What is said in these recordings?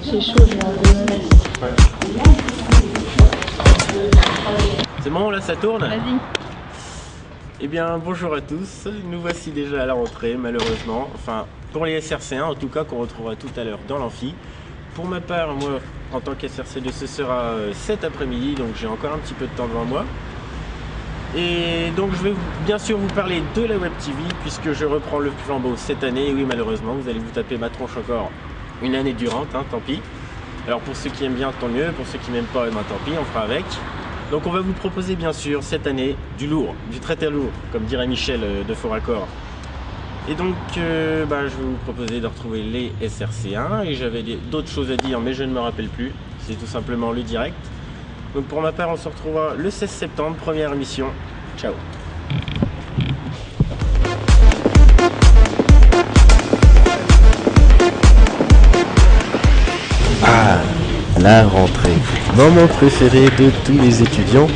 J'ai chaud, j'ai un peu. C'est bon, là ça tourne? Vas-y. Eh bien, bonjour à tous. Nous voici déjà à la rentrée, malheureusement. Enfin, pour les SRC1, en tout cas, qu'on retrouvera tout à l'heure dans l'amphi. Pour ma part, moi, en tant qu'SRC2, ce sera cet après-midi, donc j'ai encore un petit peu de temps devant moi. Et donc, je vais bien sûr vous parler de la Web TV, puisque je reprends le flambeau cette année. Et oui, malheureusement, vous allez vous taper ma tronche encore une année durante, hein, tant pis. Alors, pour ceux qui aiment bien, tant mieux. Pour ceux qui n'aiment pas, tant pis, on fera avec. Donc on va vous proposer bien sûr cette année du lourd, du très très lourd, comme dirait Michel de Fort Accord. Et donc je vais vous proposer de retrouver les SRC1 et j'avais d'autres choses à dire mais je ne me rappelle plus, c'est tout simplement le direct. Donc pour ma part on se retrouvera le 16 septembre, première émission. Ciao. Ah, la rentrée, moment préféré de tous les étudiants,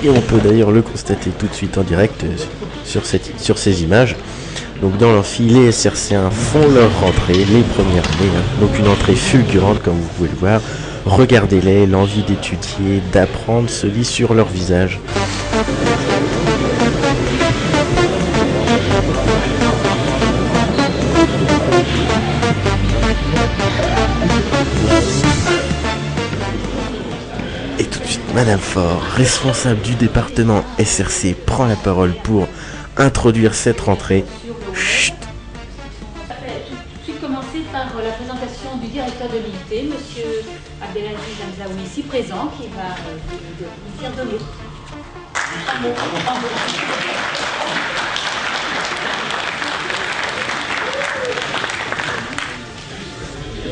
et on peut d'ailleurs le constater tout de suite en direct sur ces images. Donc dans l'amphi, les SRC1 font leur rentrée, les premières années, donc une entrée fulgurante comme vous pouvez le voir. Regardez-les, l'envie d'étudier, d'apprendre se lit sur leur visage. Madame Faure, responsable du département SRC, prend la parole pour introduire cette rentrée. Chut. Je vais commencer par la présentation du directeur de l'IUT, monsieur Abdelaziz Hamzaoui, ici présent, qui va vous dire deux mots.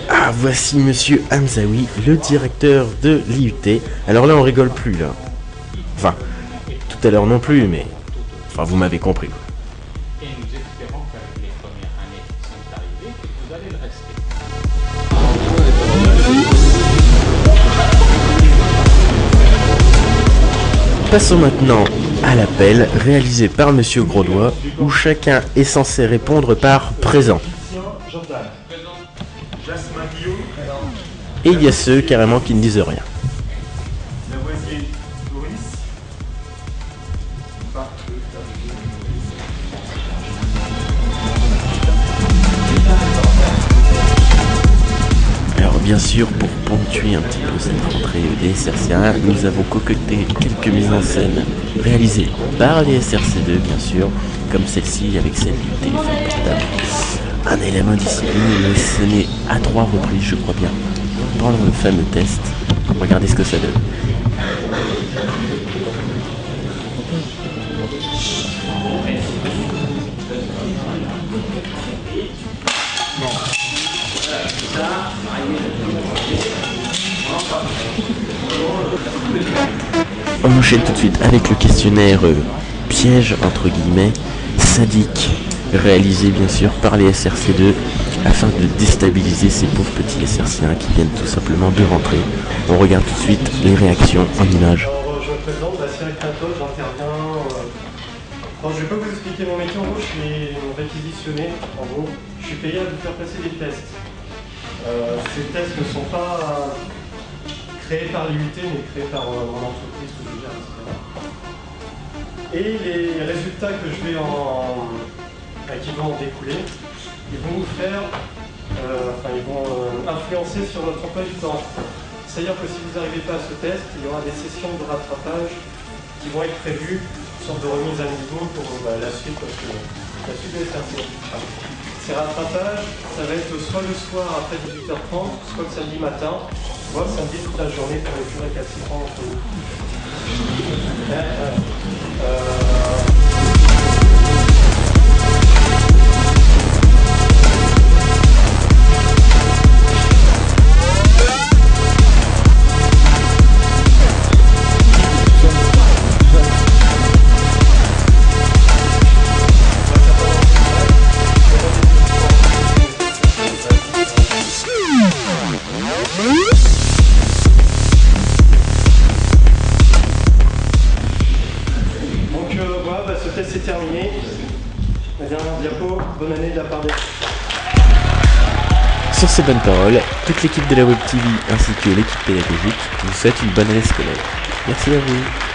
Ah, voici monsieur Hamzaoui, le directeur de l'IUT. Alors là, on rigole plus, là. Enfin, tout à l'heure non plus, mais... Enfin, vous m'avez compris. Et nous espérons qu'avec les premières années qui sont arrivées, vous allez le rester. Passons maintenant à l'appel réalisé par monsieur Grosdois, où chacun est censé répondre par présent. Et il y a ceux carrément qui ne disent rien. Alors bien sûr, pour ponctuer un petit peu cette rentrée des SRC1, nous avons concocté quelques mises en scène réalisées par les SRC2 bien sûr, comme celle-ci avec celle du téléphone portable. Un élément discipline sonné à 3 reprises, je crois bien, pendant le fameux test. Regardez ce que ça donne. On enchaîne tout de suite avec le questionnaire piège entre guillemets sadique, réalisé bien sûr par les SRC2 afin de déstabiliser ces pauvres petits SRC1 qui viennent tout simplement de rentrer. On regarde tout de suite les réactions en images. Alors, je me présente, Cyril Quintos, j'interviens. Je ne vais pas vous expliquer mon métier, en gros, je suis réquisitionné. En gros, je suis payé à vous faire passer des tests. Ces tests ne sont pas créés par l'IUT, mais créés par mon entreprise que je gère, etc. Et les résultats que je vais qui vont en découler, ils vont vous faire, ils vont influencer sur votre emploi du temps. C'est-à-dire que si vous n'arrivez pas à ce test, il y aura des sessions de rattrapage qui vont être prévues, une sorte de remise à niveau pour la suite, parce que la suite de SRC. Ces rattrapages, ça va être soit le soir après 18h30, soit le samedi matin, soit le samedi toute la journée pour les plus récalcitrants entre vous. C'est terminé. La dernière diapo, bonne année de la part des... Sur ces bonnes paroles, toute l'équipe de la Web TV ainsi que l'équipe pédagogique vous souhaite une bonne année scolaire. Merci à vous.